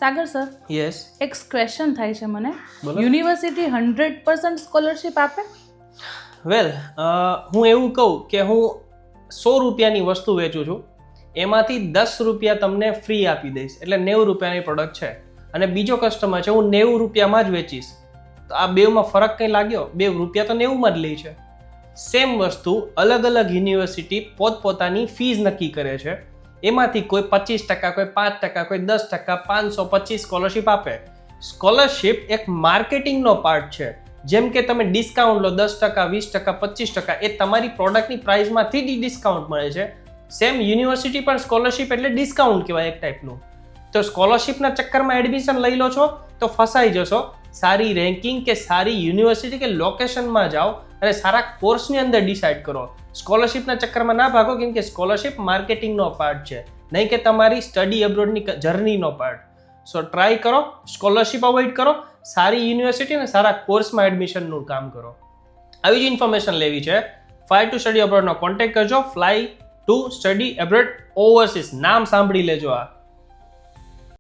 સાગર sir, yes એક question થાય છે મને. બોલો. યુનિવર્સિટી 100% સ્કોલરશિપ આપે? વેલ હું એવું કહું કે હું 100 રૂપિયાની વસ્તુ વેચું છું, એમાંથી 10 રૂપિયા તમને ફ્રી આપી દઈશ, એટલે 90 રૂપિયાની પ્રોડક્ટ છે. અને બીજો કસ્ટમર છે, હું 90 રૂપિયામાં જ વેચીશ, તો આ બેમાં ફરક કંઈ લાગ્યો? 2 રૂપિયા તો 90માં જ લે છે. સેમ વસ્તુ અલગ અલગ યુનિવર્સિટી પોતપોતાની ફીઝ નક્કી કરે છે, એમાંથી કોઈ 25%, કોઈ 5%, કોઈ 10%, 525 સ્કોલરશિપ આપે. સ્કોલરશિપ એક માર્કેટિંગનો પાર્ટ છે. જેમ કે તમે ડિસ્કાઉન્ટ લો 10%, 20%, 25%, એ તમારી પ્રોડક્ટની પ્રાઇસમાંથી જ ડિસ્કાઉન્ટ મળે છે. સેમ યુનિવર્સિટી પણ સ્કોલરશિપ એટલે ડિસ્કાઉન્ટ કહેવાય એક ટાઈપનું. તો સ્કોલરશિપના ચક્કરમાં એડમિશન લઈ લો છો તો ફસાઈ જશો. સારી રેન્કિંગ કે સારી યુનિવર્સિટી કે લોકેશનમાં જાઓ અને સારા કોર્સની અંદર ડિસાઇડ કરો. સ્કોલરશિપના ચક્કરમાં ના ભાગો, કેમ કે સ્કોલરશિપ માર્કેટિંગનો પાર્ટ છે, નહીં કે તમારી સ્ટડી અબ્રોડની જર્નીનો પાર્ટ. સો ટ્રાય કરો, સ્કોલરશિપ અવોઇડ કરો, સારી યુનિવર્સિટી અને સારા કોર્સમાં એડમિશનનું કામ કરો. આવી જ ઇન્ફોર્મેશન લેવી છે, ફ્લાય ટુ સ્ટડી અબ્રોડનો કોન્ટેક્ટ કરજો. Fly to study abroad overseas નામ સાંભળી લેજો. આ